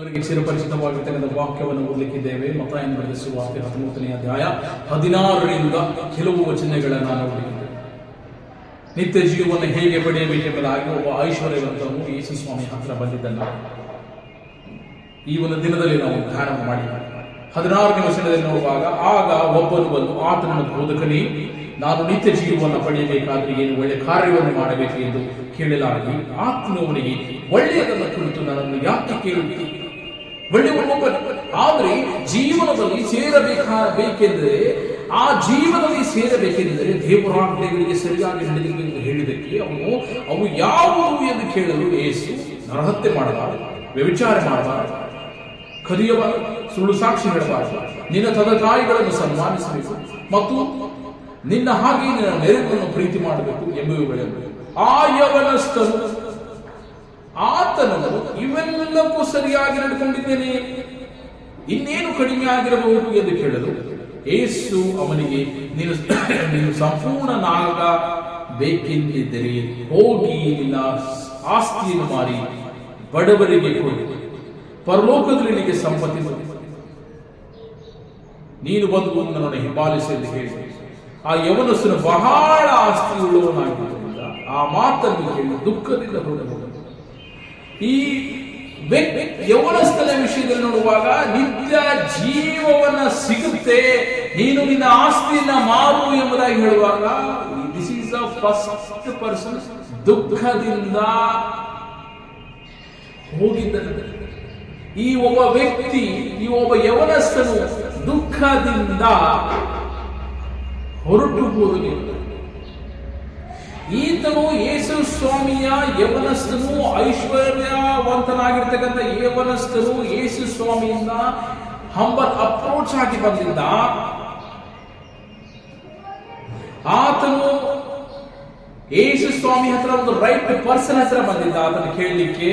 ಅವರಿಗೆ ಚಿರಪರಿಚಿತವಾಗಿರ್ತಕ್ಕಂಥ ವಾಕ್ಯವನ್ನು ಓದಲಿಕ್ಕಿದ್ದೇವೆ. ಮತ್ತಾಯನ ಬರೆದ ಸುವಾರ್ತೆ 19ನೇ ಅಧ್ಯಾಯ 16ರಿಂದ ಕೆಲವು ವಚನಗಳನ್ನು ನೋಡಲಿದ್ದೇವೆ. ನಿತ್ಯ ಜೀವವನ್ನು ಹೇಗೆ ಪಡೆಯಬೇಕೆಂಬುದಾಗಿ ಒಬ್ಬ ಐಶ್ವರ್ಯವಂತನು ಯೇಸು ಸ್ವಾಮಿ ಹತ್ರ ಬಂದಿದ್ದಲ್ಲ. ಈ ಒಂದು ದಿನದಲ್ಲಿ ನಾವು ಧ್ಯಾನ ಮಾಡಿ 16ನೇ ವಚನದಲ್ಲಿ ನೋಡುವಾಗ, ಆಗ ಒಬ್ಬನು ಬಂದು ಆತನನ್ನು, ಬೋಧಕನೇ, ನಾನು ನಿತ್ಯ ಜೀವವನ್ನು ಪಡೆಯಬೇಕಾದ್ರೆ ಏನು ಒಳ್ಳೆ ಕಾರ್ಯವನ್ನು ಮಾಡಬೇಕು ಎಂದು ಕೇಳಲಾಗಿ, ಆತನು ಅವನಿಗೆ, ಒಳ್ಳೆಯದನ್ನು ಕುರಿತು ನನ್ನನ್ನು ಯಾಕೆ ಕೇಳುತ್ತಿ? ಆದರೆ ಜೀವನದಲ್ಲಿ ಸೇರಬೇಕೆಂದರೆ, ಆ ಜೀವನದಲ್ಲಿ ಸೇರಬೇಕೆಂದರೆ ದೇವರಾಜ್ಞೆಗಳಿಗೆ ಸರಿಯಾಗಿ ನಡೆಯಬೇಕು ಹೇಳಿದಕ್ಕೆ ಅವು ಯಾವುವು ಎಂದು ಕೇಳಲು ಯೇಸು, ನರಹತ್ಯೆ ಮಾಡಬಾರದು, ವ್ಯಭಿಚಾರ ಮಾಡಬಾರದು, ಕದಿಯಬಾರದು, ಸುಳ್ಳು ಸಾಕ್ಷಿ ಹೇಳಬಾರದು, ನಿನ್ನ ತಂದೆ-ತಾಯಿಗಳನ್ನು ಸನ್ಮಾನಿಸಬೇಕು ಮತ್ತು ನಿನ್ನ ಹಾಗೆ ನಿನ್ನ ನೆರೆಯನ್ನು ಪ್ರೀತಿ ಮಾಡಬೇಕು ಎಂಬುವುಗಳೆಂದು. ಆ ಯವನಸ್ಥನು ಆತನನ್ನು, ಇವೆಲ್ಲಕ್ಕೂ ಸರಿಯಾಗಿ ನಡೆದುಕೊಂಡಿದ್ದೇನೆ, ಇನ್ನೇನು ಕಡಿಮೆ ಆಗಿರಬಹುದು ಎಂದು ಕೇಳಲು ಯೇಸು ಅವನಿಗೆ, ನೀನು ಸಂಪೂರ್ಣನಾಗಬೇಕೆಂದಿದ್ದರೆ ಹೋಗಿ ನಿನ್ನ ಆಸ್ತಿಯನ್ನು ಮಾರಿ ಬಡವರಿಗೆ ಕೊಡು, ಪರಲೋಕದಲ್ಲಿ ನಿನಗೆ ಸಂಪತ್ತಿ ನೀನು ಬಂದು ನನ್ನನ್ನು ಹಿಂಬಾಲಿಸಿ ಎಂದು ಹೇಳಿ. ಆ ಯವನಸ್ಥನು ಬಹಳ ಆಸ್ತಿ ಉಳ್ಳವನಾಗಿದ್ದರಿಂದ ಆ ಮಾತನ್ನು ಕೇಳಿ ದುಃಖದಿಂದ ಹೊರಡಬಹುದು. ಈ ಯವನಸ್ಥನ ವಿಷಯದಲ್ಲಿ ನೋಡುವಾಗ, ನಿತ್ಯ ಜೀವವನ್ನ ಸಿಗುತ್ತೆ, ನೀನು ನಿನ್ನ ಆಸ್ತಿಯನ್ನ ಮಾರು ಎಂಬುದಾಗಿ ಹೇಳುವಾಗ, this is the first person ದುಃಖದಿಂದ ಹೋಗಿದ್ದ. ಈ ಒಬ್ಬ ವ್ಯಕ್ತಿ, ಈ ಒಬ್ಬ ಯವನಸ್ಥನು ದುಃಖದಿಂದ ಹೊರಟು ಹೋದನು. ಈತನು ಯೇಸು ಸ್ವಾಮಿಯ ಯವನಸ್ಥನು, ಐಶ್ವರ್ಯವಂತನಾಗಿರ್ತಕ್ಕಂಥ ಯವನಸ್ಥನು ಯೇಸು ಸ್ವಾಮಿಯಿಂದ ಹಂಬಲ್ ಅಪ್ರೋಚ್ ಆಗಿ ಬಂದಿದ್ದ. ಆತನು ಯೇಸು ಸ್ವಾಮಿ ಹತ್ರ ಒಂದು ರೈಟ್ ಪರ್ಸನ್ ಹತ್ರ ಬಂದಿದ್ದ ಆತನು ಕೇಳಲಿಕ್ಕೆ.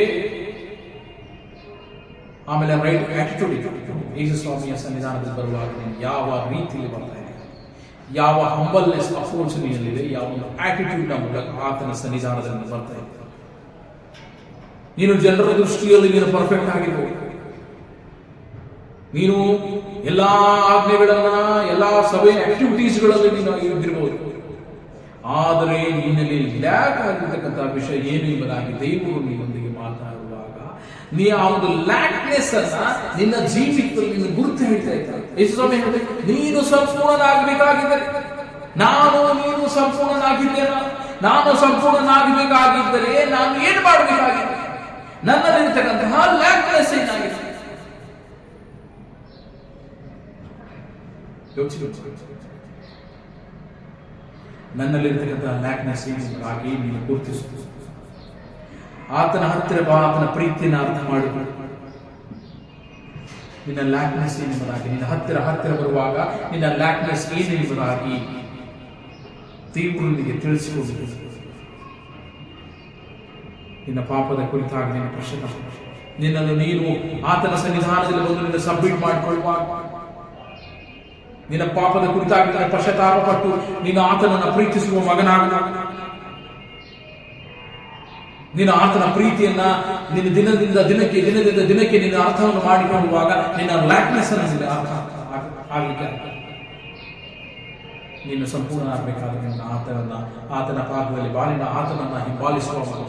ಆಮೇಲೆ ರೈಟ್ ಆಟಿಟ್ಯೂಡ್ ಇತ್ತು. ಯೇಸು ಸ್ವಾಮಿಯ ಸನ್ನಿಧಾನದಲ್ಲಿ ಬರುವಾಗ ಯಾವ ರೀತಿಯಲ್ಲಿ ಬರ್ತಾ ಇದೆ, ಯಾವ ಹಂಬಲ್ನೆಸ್ ಅಪ್ರೋಚ್ ನೀನಲ್ಲಿದೆ, ಯಾವ ಒಂದು ಆಟಿಟ್ಯೂಡ್ ನ ಮೂಲಕ ಆತನ ಸನ್ನಿಧಾನದಲ್ಲಿ ಬರ್ತಾ ಇದೆ. ನೀನು ಜನರ ದೃಷ್ಟಿಯಲ್ಲಿ ನೀನು ಪರ್ಫೆಕ್ಟ್ ಆಗಿರ್ಬೋದು, ನೀನು ಎಲ್ಲಾ ಆಜ್ಞೆಗಳನ್ನ, ಎಲ್ಲಾ ಸಭೆ ಆಕ್ಟಿವಿಟೀಸ್ಗಳಲ್ಲಿ ನೀನು ಇದ್ದಿರಬಹುದು. ಆದರೆ ನಿನ್ನಲ್ಲಿ ಲ್ಯಾಕ್ ಆಗಿರ್ತಕ್ಕಂಥ ವಿಷಯ ಏನು ಎಂಬುದಾಗಿ ದೇವರು ನಿನ್ನೊಂದಿಗೆ ಮಾತನಾಡುವಾಗ, ನೀ ಆ ಒಂದು ಲ್ಯಾಕ್ನೆಸ್ ಅನ್ನ ನಿನ್ನ ಜೀವಿತದಲ್ಲಿ ನೀನು ಗುರುತು ಹೇಳ್ತಾ ಇದ್ದಾರೆ. ಯೇಸು ಸ್ವಾಮಿ ಹೇಳಿದೆ, ನೀನು ಸಂಪೂರ್ಣನಾಗಬೇಕಾಗಿದ್ದರೆ, ನೀನು ಸಂಪೂರ್ಣನಾಗಿದ್ದೇನ, ನಾನು ಸಂಪೂರ್ಣನಾಗಬೇಕಾಗಿದ್ದರೆ ನಾನು ಏನು ಮಾಡಬೇಕಾಗಿದೆ? ನನ್ನಲ್ಲಿರ್ತಕ್ಕಂತಹ ಲ್ಯಾಕ್ನೆಸ್ ಏನಾಗಿದೆ? ನನ್ನಲ್ಲಿರ್ತಕ್ಕಂತಹ ಲ್ಯಾಕ್ನೆಸ್ ಏನಾಗಿ ನೀನು ಗುರುತಿಸು. ಆತನ ಹತ್ತಿರ ಬಾ, ಆತನ ಪ್ರೀತಿಯನ್ನು ಅರ್ಥ ಮಾಡಿಕೊಂಡು ನಿನ್ನ ಲ್ಯಾಕ್ನೆಸ್ ಏನೆಂಬುದಾಗಿ, ನಿನ್ನ ಹತ್ತಿರ ಬರುವಾಗ ನಿನ್ನ ಲ್ಯಾಕ್ನೆಸ್ ಏನೆಂಬುದಾಗಿ ದೇವರಿಗೆ ತಿಳಿಸಿಕೊಂಡು, ನಿನ್ನ ಪಾಪದ ಕುರಿತಾಗಿ ನಿನ್ನ ಪಶ್ಚಾತ್ತಾಪ, ನಿನ್ನನ್ನು ನೀನು ಆತನ ಸನ್ನಿಧಾನದಲ್ಲಿ ಬಂದು ನಿನ್ನ ಸಬ್ಮಿಟ್ ಮಾಡಿಕೊಳ್ಳುವಾಗ, ನಿನ್ನ ಪಾಪದ ಕುರಿತಾಗಿ ನಿನ್ನ ಪಶ್ಚಾತ್ತಾಪ ಪಟ್ಟು ನೀನು ಆತನನ್ನು ಪ್ರೀತಿಸುವ ಮಗನಾಗುವಾಗ, ನೀನು ಆತನ ಪ್ರೀತಿಯನ್ನ ನಿನ್ನ ದಿನದಿಂದ ದಿನಕ್ಕೆ ನಿನ್ನ ಅರ್ಥವನ್ನು ಮಾಡಿಕೊಳ್ಳುವಾಗ ನಿನ್ನ ಲ್ಯಾಕ್ನೆಸ್ ಅನ್ನು ಅರ್ಥ ಆಗಲಿಕ್ಕೆ ನೀನು ಸಂಪೂರ್ಣ ಆಗಬೇಕಾದ್ರೆ ನಿನ್ನ ಆತನ ಪಾದದಲ್ಲಿ ಬಾಲಿನ ಆತನನ್ನ ಹಿಂಬಾಲಿಸುವ ಮಗ.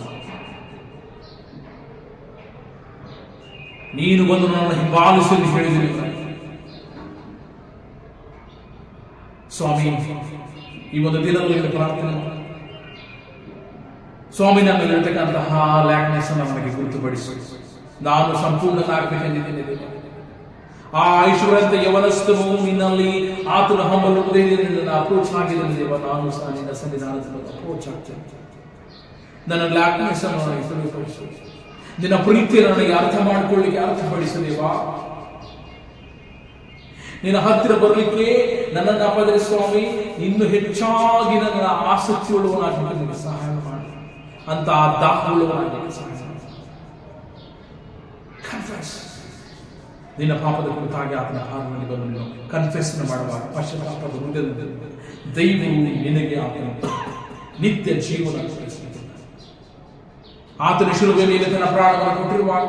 ನೀನು ಬಂದು ನನ್ನನ್ನು ಹಿಂಬಾಲಿಸು ಎಂದು ಹೇಳಿದಿರಿ ಸ್ವಾಮಿ. ಈ ಒಂದು ದಿನದಲ್ಲಿ ಪ್ರಾರ್ಥನೆ, ಸ್ವಾಮಿ, ನನ್ನಲ್ಲಿರತಕ್ಕಂತಹ ಲ್ಯಾಕ್ನೆಸ್ ಅನ್ನು ನನಗೆ ಗುರುತುಪಡಿಸು. ನಾನು ಸಂಪೂರ್ಣನಾಗಬೇಕೆಂದಿದ್ದೇನೆ. ಆ ಐಶ್ವರ್ಯಂತ ಯವನಸ್ಥನು ನಿನ್ನಲ್ಲಿ ಆತನ ಹಂಬಲುವುದೇ ನಿನ್ನ ಅಪ್ರೋಚ್ ಆಗಿದೆ ದೇವ. ನಾನು ಸಹ ನಿನ್ನ ಸನ್ನಿಧಾನದಲ್ಲಿ ಅಪ್ರೋಚ್ ಆಗ್ತೇನೆ. ನನ್ನ ಲ್ಯಾಕ್ನೆಸ್ ಅನ್ನು ನನಗೆ ತಿಳಿಪಡಿಸು. ನಿನ್ನ ಪ್ರೀತಿಯನ್ನು ನನಗೆ ಅರ್ಥ ಮಾಡಿಕೊಳ್ಳಿಕ್ಕೆ ಅರ್ಥಪಡಿಸದೇವಾ. ನಿನ್ನ ಹತ್ತಿರ ಬರಲಿಕ್ಕೆ ನನ್ನನ್ನು ಅಪದರೆ ಸ್ವಾಮಿ, ಇನ್ನು ಹೆಚ್ಚಾಗಿ ನನ್ನ ಆಸಕ್ತಿ ಉಳ್ಳವನಾಗಿ ನನಗೆ ಸಹಾಯ ಮಾಡಿ, ಅಂತ ದಾಹವುಳ್ಳವನಾಗಿ ಸಹಾಯ ಮಾಡಿ. ನಿನ್ನ ಪಾಪದ ಕುರಿತಾಗಿ ಆತನ ಪಾದದಲ್ಲಿ ಬಂದು ಕನ್ಫೆಸ್ ಮಾಡುವಾಗ ಪಶ್ಚಾತ್ತಾಪದ ಹೃದಯದಲ್ಲಿ ದೈವವು ನಿನಗೆ ಆತನ ನಿತ್ಯ ಜೀವನ, ಆತನ ಶಿಲುಬೆ ಮೇಲೆ ತನ್ನ ಪ್ರಾಣವನ್ನು ಕೊಟ್ಟಿರುವಾಗ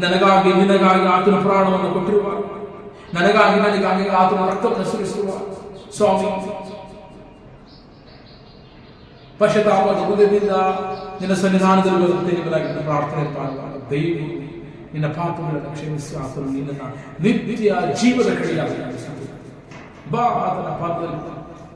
ನನಗಾಗಿ ನಿನಗಾಗಿ ಆತನ ಪ್ರಾಣವನ್ನು ಕೊಟ್ಟಿರುವ, ನನಗಾಗಿ ಆತನ ರಕ್ತವನ್ನು ಸುರಿಸುವ ಸ್ವಾಮಿ, ಪಶ್ಚಾತ್ತಾಪದ ಹೃದಯದಿಂದ ನಿನ್ನ ಸನ್ನಿಧಾನದಲ್ಲಿ ಬರುತ್ತೆ ಎಂಬುದಾಗಿ ಪ್ರಾರ್ಥನೆ ಮಾಡುವಾಗ ದೈವ ನಿನ್ನ ಪಾಪಗಳನ್ನು ಕ್ಷಮಿಸಿ ಆತನು ನಿನ್ನನ್ನು ನಿತ್ಯ ಜೀವದ ಕಡೆಯಾಗಿ ಬಾ ಆತನ ಪಾದದಲ್ಲಿ